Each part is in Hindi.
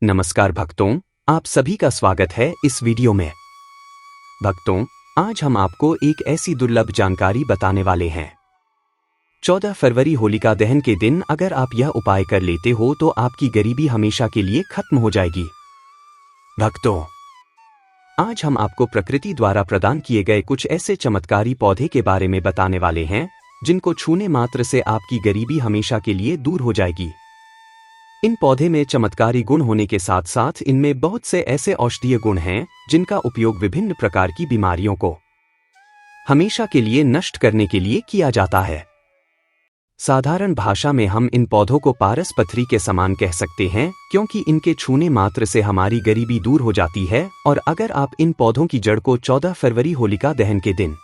नमस्कार भक्तों, आप सभी का स्वागत है इस वीडियो में। भक्तों, आज हम आपको एक ऐसी दुर्लभ जानकारी बताने वाले हैं। 14 फरवरी होलिका दहन के दिन अगर आप यह उपाय कर लेते हो तो आपकी गरीबी हमेशा के लिए खत्म हो जाएगी। भक्तों, आज हम आपको प्रकृति द्वारा प्रदान किए गए कुछ ऐसे चमत्कारी पौधे के बारे में बताने वाले हैं जिनको छूने मात्र से आपकी गरीबी हमेशा के लिए दूर हो जाएगी। इन पौधे में चमत्कारी गुण होने के साथ साथ इनमें बहुत से ऐसे औषधीय गुण हैं जिनका उपयोग विभिन्न प्रकार की बीमारियों को हमेशा के लिए नष्ट करने के लिए किया जाता है। साधारण भाषा में हम इन पौधों को पारस पथरी के समान कह सकते हैं, क्योंकि इनके छूने मात्र से हमारी गरीबी दूर हो जाती है। और अगर आप इन पौधों की जड़ को 14 फरवरी होलिका दहन के दिन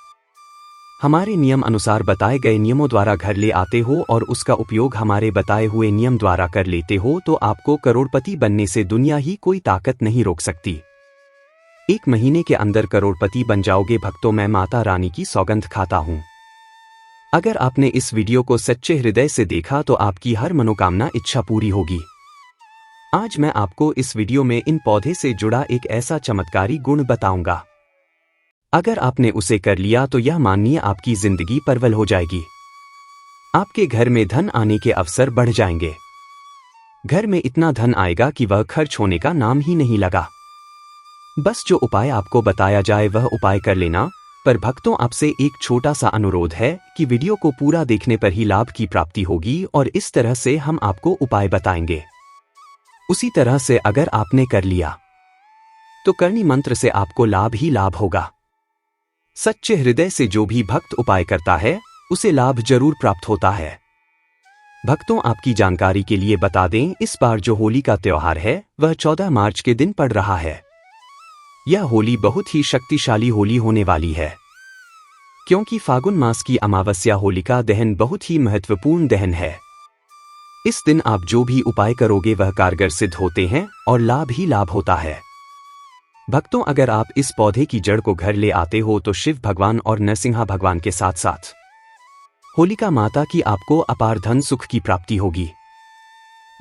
हमारे नियम अनुसार बताए गए नियमों द्वारा घर ले आते हो और उसका उपयोग हमारे बताए हुए नियम द्वारा कर लेते हो तो आपको करोड़पति बनने से दुनिया ही कोई ताकत नहीं रोक सकती। 1 महीने के अंदर करोड़पति बन जाओगे भक्तों, मैं माता रानी की सौगंध खाता हूं। अगर आपने इस वीडियो को सच्चे हृदय से देखा तो आपकी हर मनोकामना इच्छा पूरी होगी। आज मैं आपको इस वीडियो में इन पौधे से जुड़ा एक ऐसा चमत्कारी गुण बताऊंगा। अगर आपने उसे कर लिया तो यह मानिए आपकी जिंदगी परवल हो जाएगी। आपके घर में धन आने के अवसर बढ़ जाएंगे। घर में इतना धन आएगा कि वह खर्च होने का नाम ही नहीं लगा। बस जो उपाय आपको बताया जाए वह उपाय कर लेना। पर भक्तों, आपसे एक छोटा सा अनुरोध है कि वीडियो को पूरा देखने पर ही लाभ की प्राप्ति होगी और इस तरह से हम आपको उपाय बताएंगे। उसी तरह से अगर आपने कर लिया तो करनी मंत्र से आपको लाभ ही लाभ होगा। सच्चे हृदय से जो भी भक्त उपाय करता है उसे लाभ जरूर प्राप्त होता है। भक्तों, आपकी जानकारी के लिए बता दें, इस बार जो होली का त्योहार है वह 14 मार्च के दिन पड़ रहा है। यह होली बहुत ही शक्तिशाली होली होने वाली है, क्योंकि फागुन मास की अमावस्या होलिका दहन बहुत ही महत्वपूर्ण दहन है। इस दिन आप जो भी उपाय करोगे वह कारगर सिद्ध होते हैं और लाभ ही लाभ होता है। भक्तों, अगर आप इस पौधे की जड़ को घर ले आते हो तो शिव भगवान और नरसिंहा भगवान के साथ साथ होलिका माता की आपको अपार धन सुख की प्राप्ति होगी।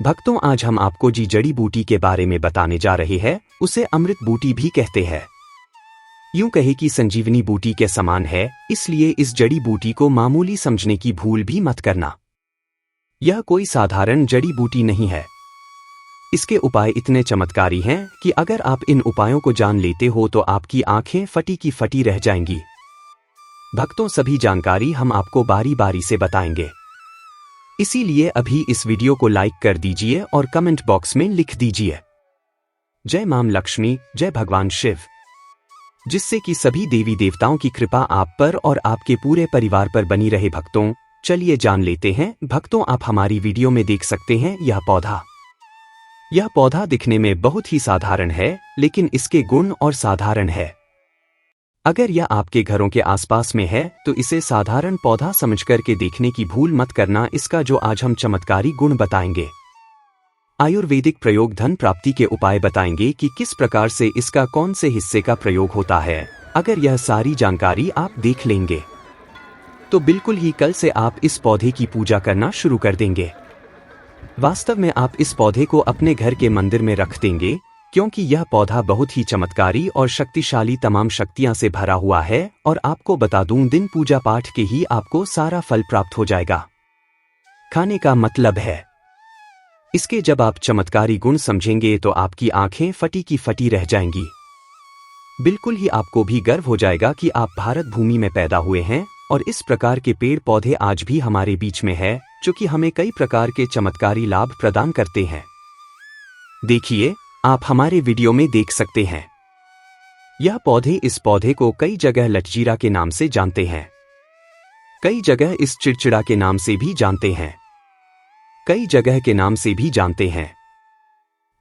भक्तों, आज हम आपको जी जड़ी बूटी के बारे में बताने जा रहे हैं। उसे अमृत बूटी भी कहते हैं। यूं कहे कि संजीवनी बूटी के समान है, इसलिए इस जड़ी बूटी को मामूली समझने की भूल भी मत करना। यह कोई साधारण जड़ी बूटी नहीं है। इसके उपाय इतने चमत्कारी हैं कि अगर आप इन उपायों को जान लेते हो तो आपकी आंखें फटी की फटी रह जाएंगी। भक्तों, सभी जानकारी हम आपको बारी बारी से बताएंगे, इसीलिए अभी इस वीडियो को लाइक कर दीजिए और कमेंट बॉक्स में लिख दीजिए जय मां लक्ष्मी, जय भगवान शिव, जिससे कि सभी देवी देवताओं की कृपा आप पर और आपके पूरे परिवार पर बनी रहे। भक्तों, चलिए जान लेते हैं। भक्तों, आप हमारी वीडियो में देख सकते हैं यह पौधा दिखने में बहुत ही साधारण है, लेकिन इसके गुण और साधारण है। अगर यह आपके घरों के आसपास में है तो इसे साधारण पौधा समझकर के देखने की भूल मत करना। इसका जो आज हम चमत्कारी गुण बताएंगे, आयुर्वेदिक प्रयोग, धन प्राप्ति के उपाय बताएंगे कि किस प्रकार से इसका कौन से हिस्से का प्रयोग होता है। अगर यह सारी जानकारी आप देख लेंगे तो बिल्कुल ही कल से आप इस पौधे की पूजा करना शुरू कर देंगे। वास्तव में आप इस पौधे को अपने घर के मंदिर में रख देंगे, क्योंकि यह पौधा बहुत ही चमत्कारी और शक्तिशाली तमाम शक्तियां से भरा हुआ है। और आपको बता दूं, दिन पूजा पाठ के ही आपको सारा फल प्राप्त हो जाएगा। खाने का मतलब है, इसके जब आप चमत्कारी गुण समझेंगे तो आपकी आंखें फटी की फटी रह जाएंगी। बिल्कुल ही आपको भी गर्व हो जाएगा कि आप भारत भूमि में पैदा हुए हैं और इस प्रकार के पेड़ पौधे आज भी हमारे बीच में है, जो कि हमें कई प्रकार के चमत्कारी लाभ प्रदान करते हैं। देखिए, आप हमारे वीडियो में देख सकते हैं इस पौधे को कई जगह लटजीरा के नाम से जानते हैं, कई जगह इस चिड़चिड़ा के नाम से भी जानते हैं, कई जगह के नाम से भी जानते हैं।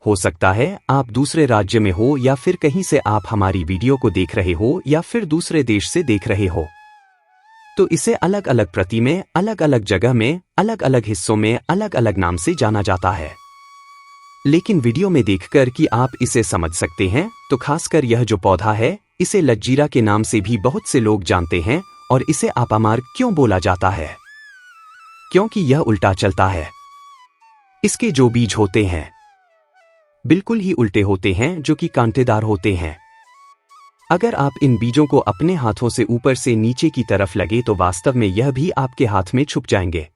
हो सकता है आप दूसरे राज्य में हो या फिर कहीं से आप हमारी वीडियो को देख रहे हो या फिर दूसरे देश से देख रहे हो, तो इसे अलग अलग प्रति में, अलग अलग जगह में, अलग अलग हिस्सों में अलग अलग नाम से जाना जाता है। लेकिन वीडियो में देखकर कि आप इसे समझ सकते हैं, तो खासकर यह जो पौधा है इसे लज्जीरा के नाम से भी बहुत से लोग जानते हैं। और इसे आपामार्ग क्यों बोला जाता है? क्योंकि यह उल्टा चलता है। इसके जो बीज होते हैं बिल्कुल ही उल्टे होते हैं जो कि कांटेदार होते हैं। अगर आप इन बीजों को अपने हाथों से ऊपर से नीचे की तरफ लगे तो वास्तव में यह भी आपके हाथ में छुप जाएंगे।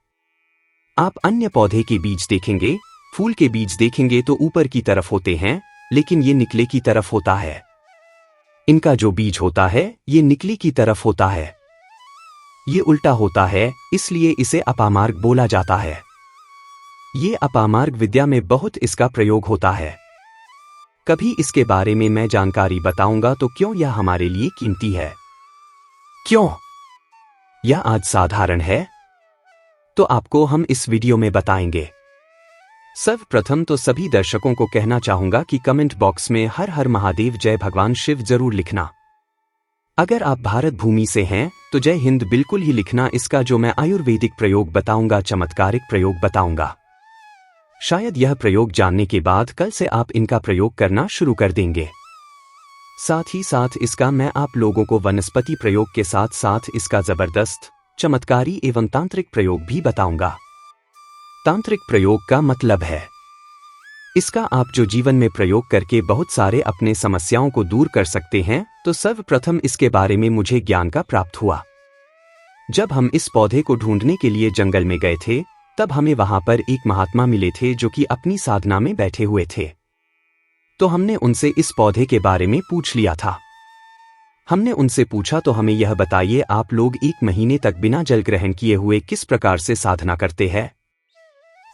आप अन्य पौधे के बीज देखेंगे, फूल के बीज देखेंगे तो ऊपर की तरफ होते हैं, लेकिन ये निकले की तरफ होता है। इनका जो बीज होता है ये निकली की तरफ होता है। ये उल्टा होता है, इसलिए इसे अपामार्ग बोला जाता है। ये अपामार्ग विद्या में बहुत इसका प्रयोग होता है। कभी इसके बारे में मैं जानकारी बताऊंगा तो क्यों यह हमारे लिए कीमती है। क्यों यह आज साधारण है तो आपको हम इस वीडियो में बताएंगे। सर्वप्रथम तो सभी दर्शकों को कहना चाहूंगा कि कमेंट बॉक्स में हर हर महादेव जय भगवान शिव जरूर लिखना। अगर आप भारत भूमि से हैं तो जय हिंद बिल्कुल ही लिखना। इसका जो मैं आयुर्वेदिक प्रयोग बताऊंगा, चमत्कारिक प्रयोग बताऊंगा। शायद यह प्रयोग जानने के बाद कल से आप इनका प्रयोग करना शुरू कर देंगे। साथ ही साथ इसका मैं आप लोगों को वनस्पति प्रयोग के साथ साथ इसका जबरदस्त चमत्कारी एवं तांत्रिक प्रयोग भी बताऊंगा। तांत्रिक प्रयोग का मतलब है इसका आप जो जीवन में प्रयोग करके बहुत सारे अपने समस्याओं को दूर कर सकते हैं। तो सर्वप्रथम इसके बारे में मुझे ज्ञान का प्राप्त हुआ। जब हम इस पौधे को ढूंढने के लिए जंगल में गए थे तब हमें वहां पर एक महात्मा मिले थे जो कि अपनी साधना में बैठे हुए थे। तो हमने उनसे इस पौधे के बारे में पूछ लिया था। हमने उनसे पूछा तो हमें यह बताइए, आप लोग 1 महीने तक बिना जल ग्रहण किए हुए किस प्रकार से साधना करते हैं।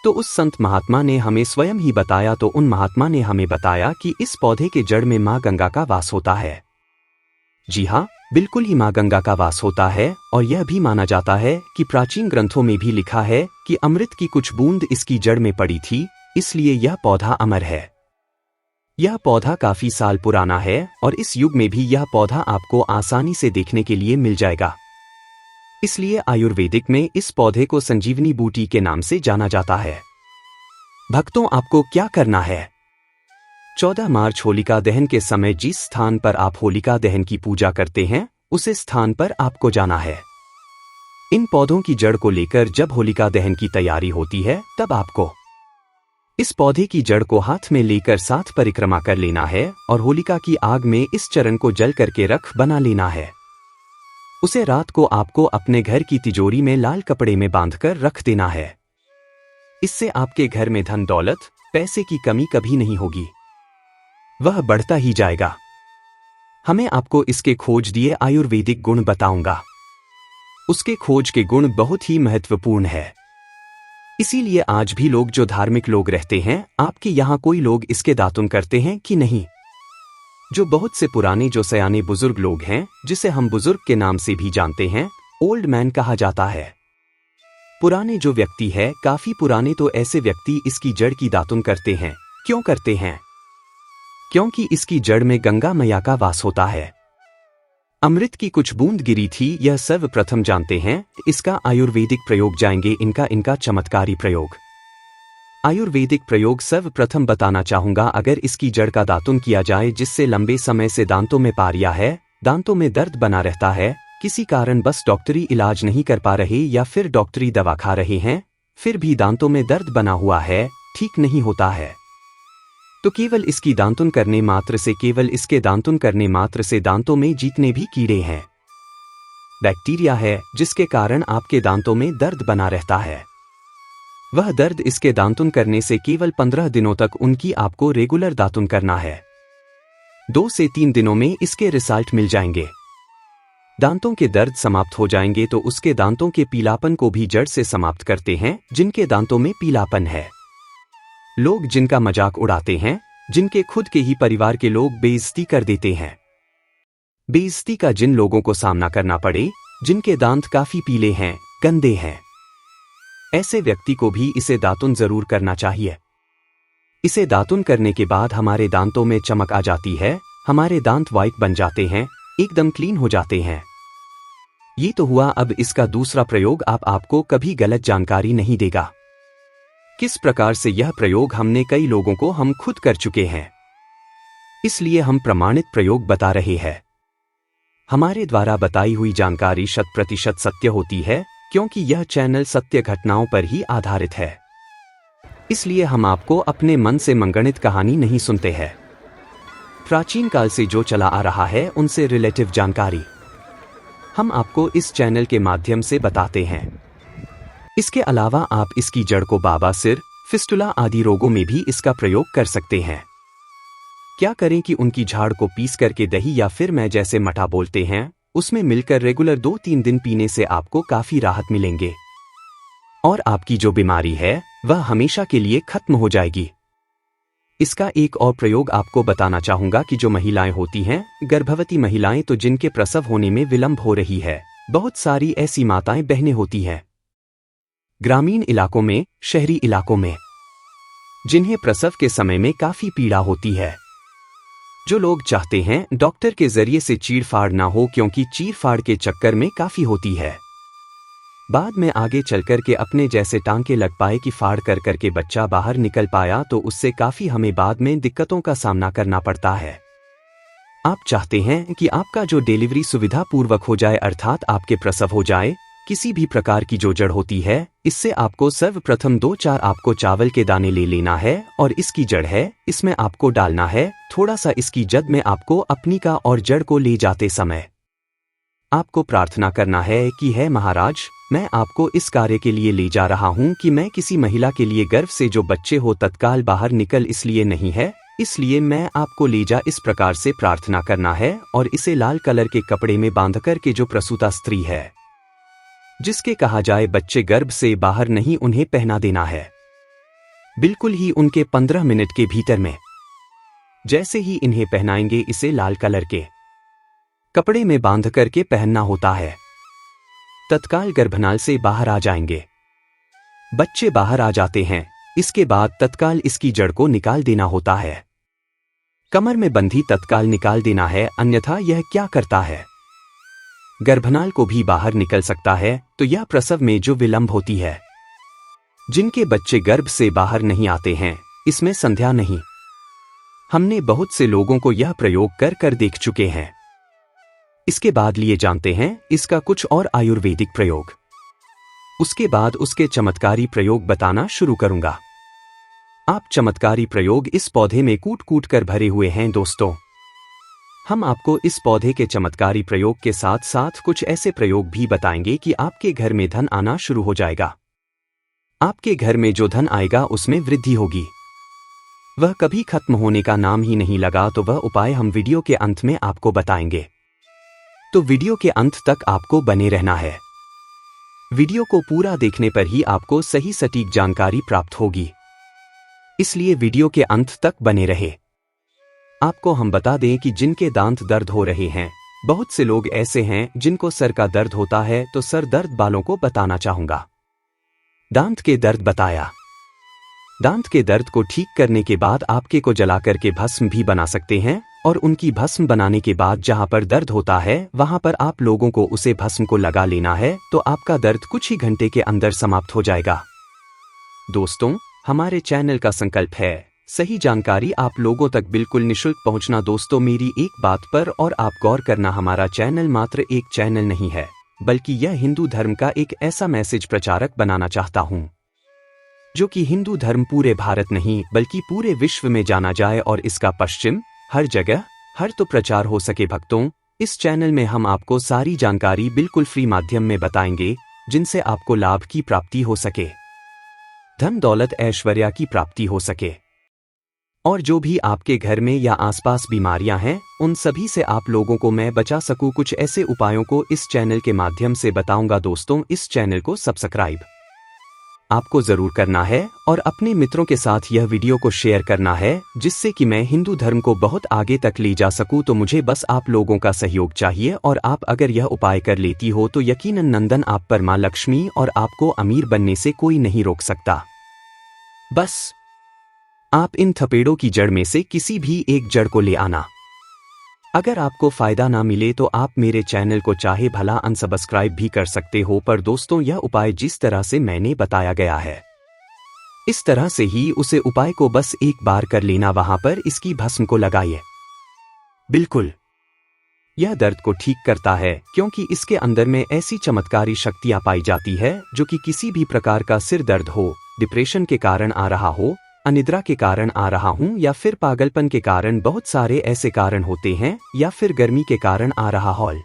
तो उस संत महात्मा ने हमें स्वयं ही बताया। तो उन महात्मा ने हमें बताया कि इस पौधे के जड़ में मां गंगा का वास होता है। जी हाँ, बिल्कुल ही मां गंगा का वास होता है। और यह भी माना जाता है कि प्राचीन ग्रंथों में भी लिखा है कि अमृत की कुछ बूंद इसकी जड़ में पड़ी थी, इसलिए यह पौधा अमर है। यह पौधा काफी साल पुराना है और इस युग में भी यह पौधा आपको आसानी से देखने के लिए मिल जाएगा। इसलिए आयुर्वेदिक में इस पौधे को संजीवनी बूटी के नाम से जाना जाता है। भक्तों, आपको क्या करना है? 14 मार्च होलिका दहन के समय जिस स्थान पर आप होलिका दहन की पूजा करते हैं उस स्थान पर आपको जाना है। इन पौधों की जड़ को लेकर जब होलिका दहन की तैयारी होती है तब आपको इस पौधे की जड़ को हाथ में लेकर 7 परिक्रमा कर लेना है और होलिका की आग में इस चरण को जल करके रख बना लेना है। उसे रात को आपको अपने घर की तिजोरी में लाल कपड़े में बांधकर रख देना है। इससे आपके घर में धन दौलत पैसे की कमी कभी नहीं होगी, वह बढ़ता ही जाएगा। हमें आपको इसके खोज दिए आयुर्वेदिक गुण बताऊंगा। उसके खोज के गुण बहुत ही महत्वपूर्ण है। इसीलिए आज भी लोग जो धार्मिक लोग रहते हैं, आपके यहाँ कोई लोग इसके दातुन करते हैं कि नहीं? जो बहुत से पुराने जो सयाने बुजुर्ग लोग हैं, जिसे हम बुजुर्ग के नाम से भी जानते हैं, ओल्ड मैन कहा जाता है। पुराने जो व्यक्ति है, काफी पुराने, तो ऐसे व्यक्ति इसकी जड़ की दातुन करते हैं। क्यों करते हैं? क्योंकि इसकी जड़ में गंगा मैया का वास होता है। अमृत की कुछ बूंद गिरी थी, यह सर्वप्रथम जानते हैं। इसका आयुर्वेदिक प्रयोग जाएंगे, इनका चमत्कारी प्रयोग। आयुर्वेदिक प्रयोग सर्वप्रथम बताना चाहूंगा। अगर इसकी जड़ का दातुन किया जाए जिससे लंबे समय से दांतों में पारिया है, दांतों में दर्द बना रहता है, किसी कारण बस डॉक्टरी इलाज नहीं कर पा रहे या फिर डॉक्टरी दवा खा रहे हैं, फिर भी दांतों में दर्द बना हुआ है, ठीक नहीं होता है, तो केवल इसकी दांतुन करने मात्र से, केवल इसके दांतुन करने मात्र से दांतों में जितने भी कीड़े हैं, बैक्टीरिया है, जिसके कारण आपके दांतों में दर्द बना रहता है, वह दर्द इसके दांतुन करने से केवल 15 दिनों तक उनकी आपको रेगुलर दातुन करना है। 2 से 3 दिनों में इसके रिजल्ट मिल जाएंगे। दांतों के दर्द समाप्त हो जाएंगे तो उसके दांतों के पीलापन को भी जड़ से समाप्त करते हैं। जिनके दांतों में पीलापन है, लोग जिनका मजाक उड़ाते हैं, जिनके खुद के ही परिवार के लोग बेइज्जती कर देते हैं, बेइज्जती का जिन लोगों को सामना करना पड़े, जिनके दांत काफी पीले हैं, गंदे हैं, ऐसे व्यक्ति को भी इसे दातुन जरूर करना चाहिए। इसे दातुन करने के बाद हमारे दांतों में चमक आ जाती है, हमारे दांत वाइट बन जाते हैं, एकदम क्लीन हो जाते हैं। ये तो हुआ। अब इसका दूसरा प्रयोग आपको कभी गलत जानकारी नहीं देगा। किस प्रकार से यह प्रयोग हमने कई लोगों को हम खुद कर चुके हैं, इसलिए हम प्रमाणित प्रयोग बता रहे हैं। हमारे द्वारा बताई हुई जानकारी 100% सत्य होती है, क्योंकि यह चैनल सत्य घटनाओं पर ही आधारित है। इसलिए हम आपको अपने मन से मनगढ़ंत कहानी नहीं सुनते हैं। प्राचीन काल से जो चला आ रहा है उनसे रिलेटिव जानकारी हम आपको इस चैनल के माध्यम से बताते हैं। इसके अलावा आप इसकी जड़ को बाबा सिर, फिस्टुला आदि रोगों में भी इसका प्रयोग कर सकते हैं। क्या करें कि उनकी झाड़ को पीस करके दही या फिर मैं जैसे मठा बोलते हैं उसमें मिलकर रेगुलर 2-3 दिन पीने से आपको काफी राहत मिलेंगे और आपकी जो बीमारी है वह हमेशा के लिए खत्म हो जाएगी। इसका एक और प्रयोग आपको बताना चाहूंगा कि जो महिलाएं होती हैं, गर्भवती महिलाएं, तो जिनके प्रसव होने में विलंब हो रही है, बहुत सारी ऐसी माताएं बहनें होती हैं ग्रामीण इलाकों में, शहरी इलाकों में, जिन्हें प्रसव के समय में काफी पीड़ा होती है। जो लोग चाहते हैं डॉक्टर के जरिए से चीरफाड़ ना हो, क्योंकि चीरफाड़ के चक्कर में काफी होती है, बाद में आगे चलकर के अपने जैसे टांके लग पाए कि फाड़ कर करके बच्चा बाहर निकल पाया, तो उससे काफी हमें बाद में दिक्कतों का सामना करना पड़ता है। आप चाहते हैं कि आपका जो डिलीवरी सुविधा पूर्वक हो जाए, अर्थात आपके प्रसव हो जाए। किसी भी प्रकार की जो जड़ होती है, इससे आपको सर्वप्रथम 2-4 आपको चावल के दाने ले लेना है और इसकी जड़ है इसमें आपको डालना है थोड़ा सा इसकी जद में आपको अपनी का और जड़ को ले जाते समय आपको प्रार्थना करना है कि है महाराज, मैं आपको इस कार्य के लिए ले जा रहा हूं कि मैं किसी महिला के लिए गर्भ से जो बच्चे हो तत्काल बाहर निकल इसलिए नहीं है, इसलिए मैं आपको ले जा, इस प्रकार से प्रार्थना करना है और इसे लाल कलर के कपड़े में बांधकर के जो प्रसूता स्त्री है, जिसके कहा जाए बच्चे गर्भ से बाहर नहीं, उन्हें पहना देना है। बिल्कुल ही उनके 15 मिनट के भीतर में जैसे ही इन्हें पहनाएंगे, इसे लाल कलर के कपड़े में बांध करके पहनना होता है, तत्काल गर्भनाल से बाहर आ जाएंगे। बच्चे बाहर आ जाते हैं, इसके बाद तत्काल इसकी जड़ को निकाल देना होता है। कमर में बंधी तत्काल निकाल देना है, अन्यथा यह क्या करता है, गर्भनाल को भी बाहर निकल सकता है। तो यह प्रसव में जो विलंब होती है, जिनके बच्चे गर्भ से बाहर नहीं आते हैं, इसमें संध्या नहीं। हमने बहुत से लोगों को यह प्रयोग कर कर देख चुके हैं। इसके बाद लिए जानते हैं इसका कुछ और आयुर्वेदिक प्रयोग, उसके बाद उसके चमत्कारी प्रयोग बताना शुरू करूंगा। आप चमत्कारी प्रयोग इस पौधे में कूट कूट कर भरे हुए हैं दोस्तों। हम आपको इस पौधे के चमत्कारी प्रयोग के साथ साथ कुछ ऐसे प्रयोग भी बताएंगे कि आपके घर में धन आना शुरू हो जाएगा। आपके घर में जो धन आएगा उसमें वृद्धि होगी, वह कभी खत्म होने का नाम ही नहीं लगा। तो वह उपाय हम वीडियो के अंत में आपको बताएंगे, तो वीडियो के अंत तक आपको बने रहना है। वीडियो को पूरा देखने पर ही आपको सही सटीक जानकारी प्राप्त होगी, इसलिए वीडियो के अंत तक बने रहे। आपको हम बता दें कि जिनके दांत दर्द हो रहे हैं, बहुत से लोग ऐसे हैं जिनको सर का दर्द होता है, तो सर दर्द वालों को बताना चाहूंगा। दांत के दर्द बताया, दांत के दर्द को ठीक करने के बाद आपके को जला करके भस्म भी बना सकते हैं, और उनकी भस्म बनाने के बाद जहां पर दर्द होता है वहां पर आप लोगों को उसे भस्म को लगा लेना है, तो आपका दर्द कुछ ही घंटे के अंदर समाप्त हो जाएगा। दोस्तों, हमारे चैनल का संकल्प है सही जानकारी आप लोगों तक बिल्कुल निशुल्क पहुंचना। दोस्तों, मेरी एक बात पर और आप गौर करना, हमारा चैनल मात्र एक चैनल नहीं है, बल्कि यह हिंदू धर्म का एक ऐसा मैसेज प्रचारक बनाना चाहता हूं जो कि हिंदू धर्म पूरे भारत नहीं बल्कि पूरे विश्व में जाना जाए और इसका पश्चिम हर जगह हर तो प्रचार हो सके। भक्तों, इस चैनल में हम आपको सारी जानकारी बिल्कुल फ्री माध्यम में बताएंगे, जिनसे आपको लाभ की प्राप्ति हो सके, धन दौलत ऐश्वर्या की प्राप्ति हो सके, और जो भी आपके घर में या आसपास बीमारियां हैं उन सभी से आप लोगों को मैं बचा सकूं। कुछ ऐसे उपायों को इस चैनल के माध्यम से बताऊंगा। दोस्तों, इस चैनल को सब्सक्राइब आपको जरूर करना है और अपने मित्रों के साथ यह वीडियो को शेयर करना है, जिससे कि मैं हिंदू धर्म को बहुत आगे तक ले जा सकूं। तो मुझे बस आप लोगों का सहयोग चाहिए, और आप अगर यह उपाय कर लेती हो तो यकीनन नंदन आप पर मां लक्ष्मी और आपको अमीर बनने से कोई नहीं रोक सकता। बस आप इन थपेड़ों की जड़ में से किसी भी एक जड़ को ले आना। अगर आपको फायदा ना मिले तो आप मेरे चैनल को चाहे भला अनसब्सक्राइब भी कर सकते हो, पर दोस्तों यह उपाय जिस तरह से मैंने बताया गया है, इस तरह से ही उसे उपाय को बस एक बार कर लेना, वहां पर इसकी भस्म को लगाइए। बिल्कुल यह दर्द को ठीक करता है, क्योंकि इसके अंदर में ऐसी चमत्कारी शक्तियां पाई जाती है जो कि किसी भी प्रकार का सिर दर्द हो डिप्रेशन के कारण आ रहा हो, अनिद्रा के कारण आ रहा हूं, या फिर पागलपन के कारण, बहुत सारे ऐसे कारण होते हैं, या फिर गर्मी के कारण आ रहा हॉल,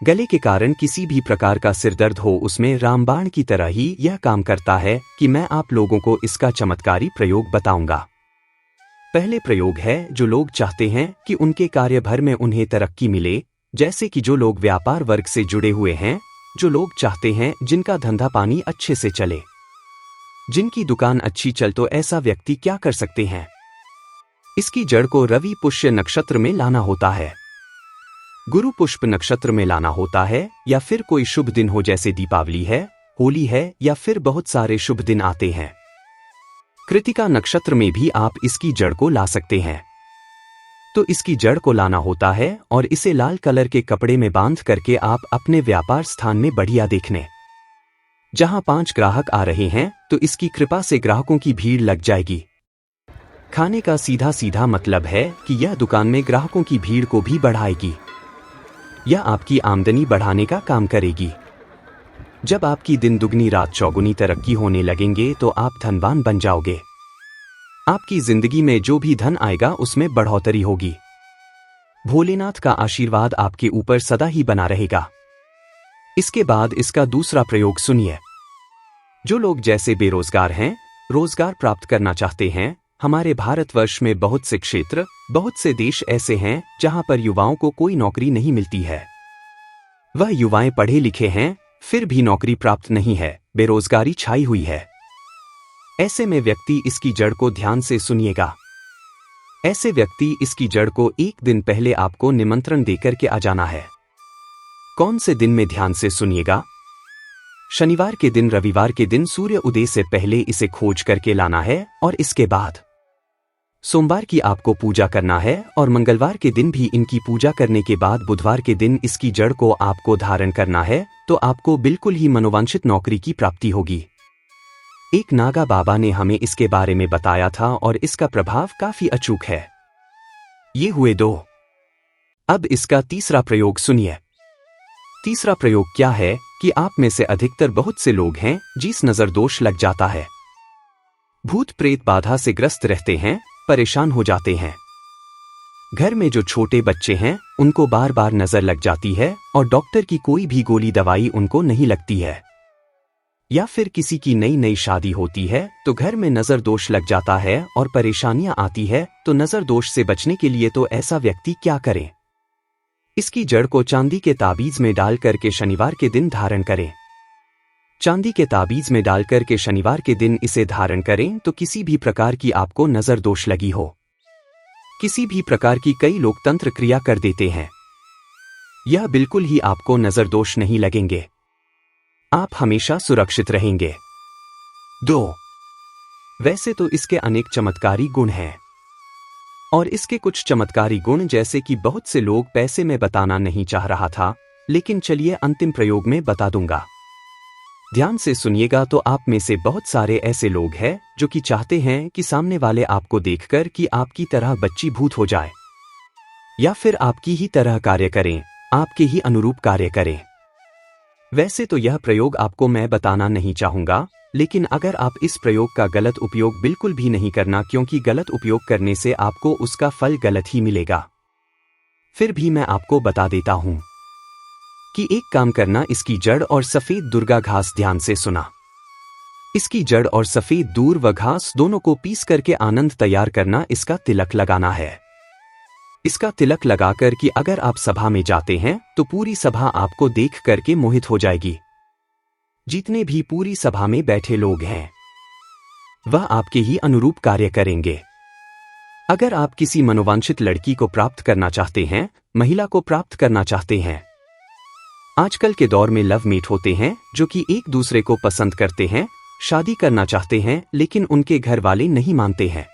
गले के कारण किसी भी प्रकार का सिरदर्द हो, उसमें रामबाण की तरह ही यह काम करता है कि मैं आप लोगों को इसका चमत्कारी प्रयोग बताऊंगा। पहले प्रयोग है जो लोग चाहते हैं कि उनके कार्य भर में उन्हें तरक्की मिले, जैसे कि जो लोग व्यापार वर्ग से जुड़े हुए हैं, जो लोग चाहते हैं जिनका धंधा पानी अच्छे से चले, जिनकी दुकान अच्छी चल, तो ऐसा व्यक्ति क्या कर सकते हैं? इसकी जड़ को रवि पुष्य नक्षत्र में लाना होता है, गुरु पुष्प नक्षत्र में लाना होता है, या फिर कोई शुभ दिन हो जैसे दीपावली है, होली है, या फिर बहुत सारे शुभ दिन आते हैं। कृतिका नक्षत्र में भी आप इसकी जड़ को ला सकते हैं। तो इसकी जड़ को लाना होता है और इसे लाल कलर के कपड़े में बांध करके आप अपने व्यापार स्थान में बढ़िया देखने, जहां 5 ग्राहक आ रहे हैं तो इसकी कृपा से ग्राहकों की भीड़ लग जाएगी। खाने का सीधा सीधा मतलब है कि यह दुकान में ग्राहकों की भीड़ को भी बढ़ाएगी, यह आपकी आमदनी बढ़ाने का काम करेगी। जब आपकी दिन दुगनी रात चौगुनी तरक्की होने लगेंगे तो आप धनवान बन जाओगे। आपकी जिंदगी में जो भी धन आएगा उसमें बढ़ोतरी होगी। भोलेनाथ का आशीर्वाद आपके ऊपर सदा ही बना रहेगा। इसके बाद इसका दूसरा प्रयोग सुनिए। जो लोग जैसे बेरोजगार हैं, रोजगार प्राप्त करना चाहते हैं, हमारे भारतवर्ष में बहुत से क्षेत्र, बहुत से देश ऐसे हैं जहां पर युवाओं को कोई नौकरी नहीं मिलती है। वह युवाएं पढ़े लिखे हैं, फिर भी नौकरी प्राप्त नहीं है, बेरोजगारी छाई हुई है। ऐसे में व्यक्ति इसकी जड़ को ध्यान से सुनिएगा। ऐसे व्यक्ति इसकी जड़ को एक दिन पहले आपको निमंत्रण देकर के आ जाना है। कौन से दिन में ध्यान से सुनिएगा? शनिवार के दिन, रविवार के दिन सूर्य उदय से पहले इसे खोज करके लाना है, और इसके बाद सोमवार की आपको पूजा करना है, और मंगलवार के दिन भी इनकी पूजा करने के बाद बुधवार के दिन इसकी जड़ को आपको धारण करना है, तो आपको बिल्कुल ही मनोवांछित नौकरी की प्राप्ति होगी। एक नागा बाबा ने हमें इसके बारे में बताया था और इसका प्रभाव काफी अचूक है। ये हुए 2। अब इसका तीसरा प्रयोग सुनिए। तीसरा प्रयोग क्या है कि आप में से अधिकतर बहुत से लोग हैं जिस नजर दोष लग जाता है, भूत प्रेत बाधा से ग्रस्त रहते हैं, परेशान हो जाते हैं। घर में जो छोटे बच्चे हैं उनको बार बार नजर लग जाती है और डॉक्टर की कोई भी गोली दवाई उनको नहीं लगती है। या फिर किसी की नई नई शादी होती है तो घर में नजर दोष लग जाता है और परेशानियां आती है। तो नजर दोष से बचने के लिए तो ऐसा व्यक्ति क्या करे? इसकी जड़ को चांदी के ताबीज में डाल करके शनिवार के दिन धारण करें। चांदी के ताबीज में डाल करके शनिवार के दिन इसे धारण करें तो किसी भी प्रकार की आपको नजर दोष लगी हो, किसी भी प्रकार की, कई लोग तंत्र क्रिया कर देते हैं, यह बिल्कुल ही आपको नजर दोष नहीं लगेंगे। आप हमेशा सुरक्षित रहेंगे। 2. वैसे तो इसके अनेक चमत्कारी गुण हैं, और इसके कुछ चमत्कारी गुण जैसे कि बहुत से लोग पैसे में बताना नहीं चाह रहा था, लेकिन चलिए अंतिम प्रयोग में बता दूंगा। ध्यान से सुनिएगा। तो आप में से बहुत सारे ऐसे लोग हैं जो कि चाहते हैं कि सामने वाले आपको देखकर कि आपकी तरह बच्ची भूत हो जाए, या फिर आपकी ही तरह कार्य करें, आपके ही अनुरूप कार्य करें। वैसे तो यह प्रयोग आपको मैं बताना नहीं चाहूंगा, लेकिन अगर आप इस प्रयोग का गलत उपयोग बिल्कुल भी नहीं करना, क्योंकि गलत उपयोग करने से आपको उसका फल गलत ही मिलेगा। फिर भी मैं आपको बता देता हूं कि एक काम करना, इसकी जड़ और सफेद दुर्गा घास ध्यान से सुना। इसकी जड़ और सफेद दूर व घास दोनों को पीस करके आनंद तैयार करना, इसका तिलक लगाना है। इसका तिलक लगाकर कि अगर आप सभा में जाते हैं तो पूरी सभा आपको देख करके मोहित हो जाएगी। जितने भी पूरी सभा में बैठे लोग हैं वह आपके ही अनुरूप कार्य करेंगे। अगर आप किसी मनोवांछित लड़की को प्राप्त करना चाहते हैं, महिला को प्राप्त करना चाहते हैं, आजकल के दौर में लव मेट होते हैं जो कि एक दूसरे को पसंद करते हैं, शादी करना चाहते हैं, लेकिन उनके घर वाले नहीं मानते हैं,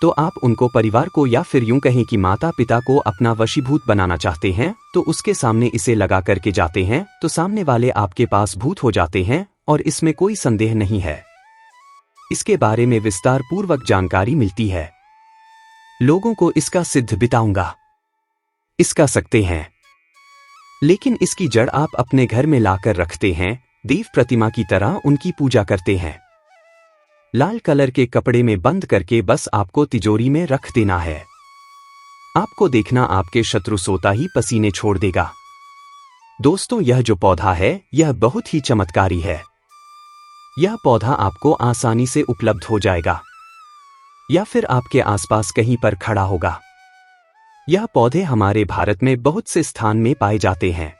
तो आप उनको, परिवार को, या फिर यूं कहें कि माता पिता को अपना वशीभूत बनाना चाहते हैं, तो उसके सामने इसे लगा करके जाते हैं तो सामने वाले आपके पास भूत हो जाते हैं, और इसमें कोई संदेह नहीं है। इसके बारे में विस्तार पूर्वक जानकारी मिलती है। लोगों को इसका सिद्ध बताऊंगा। इसका सकते हैं, लेकिन इसकी जड़ आप अपने घर में लाकर रखते हैं, देव प्रतिमा की तरह उनकी पूजा करते हैं। लाल कलर के कपड़े में बंद करके बस आपको तिजोरी में रख देना है। आपको देखना आपके शत्रु सोता ही पसीने छोड़ देगा। दोस्तों, यह जो पौधा है यह बहुत ही चमत्कारी है। यह पौधा आपको आसानी से उपलब्ध हो जाएगा या फिर आपके आसपास कहीं पर खड़ा होगा। यह पौधे हमारे भारत में बहुत से स्थान में पाए जाते हैं।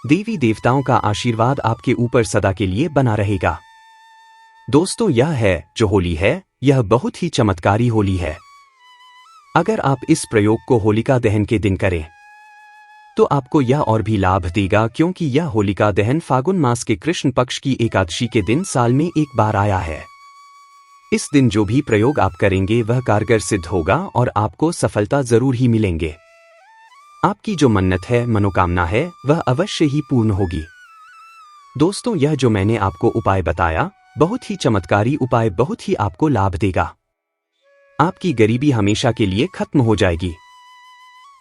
देवी देवताओं का आशीर्वाद आपके ऊपर सदा के लिए बना रहेगा। दोस्तों, यह है जो होली है, यह बहुत ही चमत्कारी होली है। अगर आप इस प्रयोग को होलिका दहन के दिन करें तो आपको यह और भी लाभ देगा, क्योंकि यह होलिका दहन फागुन मास के कृष्ण पक्ष की एकादशी के दिन साल में एक बार आया है। इस दिन जो भी प्रयोग आप करेंगे वह कारगर सिद्ध होगा और आपको सफलता जरूर ही मिलेंगे। आपकी जो मन्नत है, मनोकामना है, वह अवश्य ही पूर्ण होगी। दोस्तों, यह जो मैंने आपको उपाय बताया, बहुत ही चमत्कारी उपाय, बहुत ही आपको लाभ देगा। आपकी गरीबी हमेशा के लिए खत्म हो जाएगी।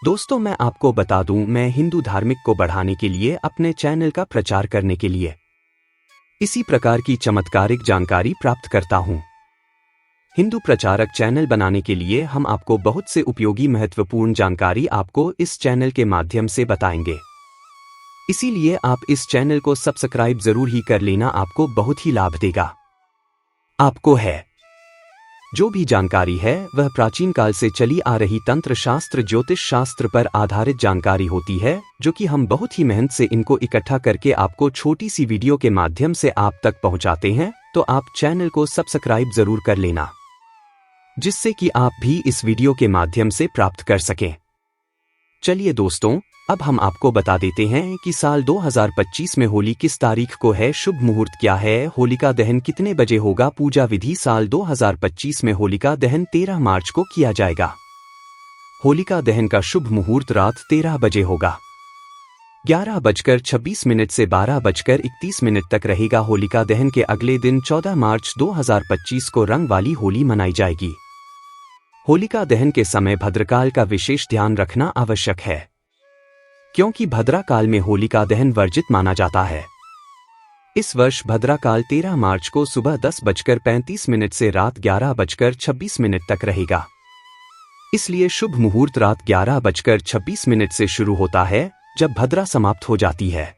दोस्तों, मैं आपको बता दूं, मैं हिंदू धार्मिक को बढ़ाने के लिए अपने चैनल का प्रचार करने के लिए इसी प्रकार की चमत्कारिक जानकारी प्राप्त करता हूं। हिंदू प्रचारक चैनल बनाने के लिए हम आपको बहुत से उपयोगी महत्वपूर्ण जानकारी आपको इस चैनल के माध्यम से बताएंगे। इसीलिए आप इस चैनल को सब्सक्राइब जरूर ही कर लेना, आपको बहुत ही लाभ देगा। आपको है जो भी जानकारी है वह प्राचीन काल से चली आ रही तंत्र शास्त्र, ज्योतिष शास्त्र पर आधारित जानकारी होती है, जो कि हम बहुत ही मेहनत से इनको इकट्ठा करके आपको छोटी सी वीडियो के माध्यम से आप तक पहुंचाते हैं। तो आप चैनल को सब्सक्राइब जरूर कर लेना, जिससे कि आप भी इस वीडियो के माध्यम से प्राप्त कर सकें। चलिए दोस्तों, अब हम आपको बता देते हैं कि साल 2025 में होली किस तारीख को है, शुभ मुहूर्त क्या है, होलिका दहन कितने बजे होगा। पूजा विधि साल 2025 में होलिका दहन 13 मार्च को किया जाएगा। होलिका दहन का शुभ मुहूर्त रात 13 बजे होगा। 11:26 से 12:31 तक रहेगा। होलिका दहन के अगले दिन 14 मार्च 2025 को रंग वाली होली मनाई जाएगी। होलिका दहन के समय भद्रकाल का विशेष ध्यान रखना आवश्यक है, क्योंकि भद्राकाल में होलिका दहन वर्जित माना जाता है। इस वर्ष भद्राकाल 13 मार्च को सुबह 10:35 से रात 11:26 तक रहेगा। इसलिए शुभ मुहूर्त रात 11:26 से शुरू होता है, जब भद्रा समाप्त हो जाती है।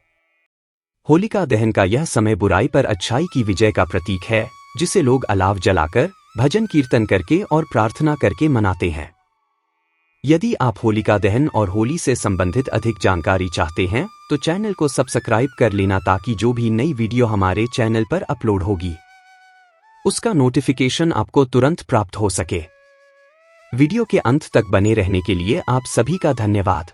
होलिका दहन का यह समय बुराई पर अच्छाई की विजय का प्रतीक है, जिसे लोग अलाव जलाकर, भजन कीर्तन करके और प्रार्थना करके मनाते हैं। यदि आप होलिका दहन और होली से संबंधित अधिक जानकारी चाहते हैं तो चैनल को सब्सक्राइब कर लेना, ताकि जो भी नई वीडियो हमारे चैनल पर अपलोड होगी उसका नोटिफिकेशन आपको तुरंत प्राप्त हो सके। वीडियो के अंत तक बने रहने के लिए आप सभी का धन्यवाद।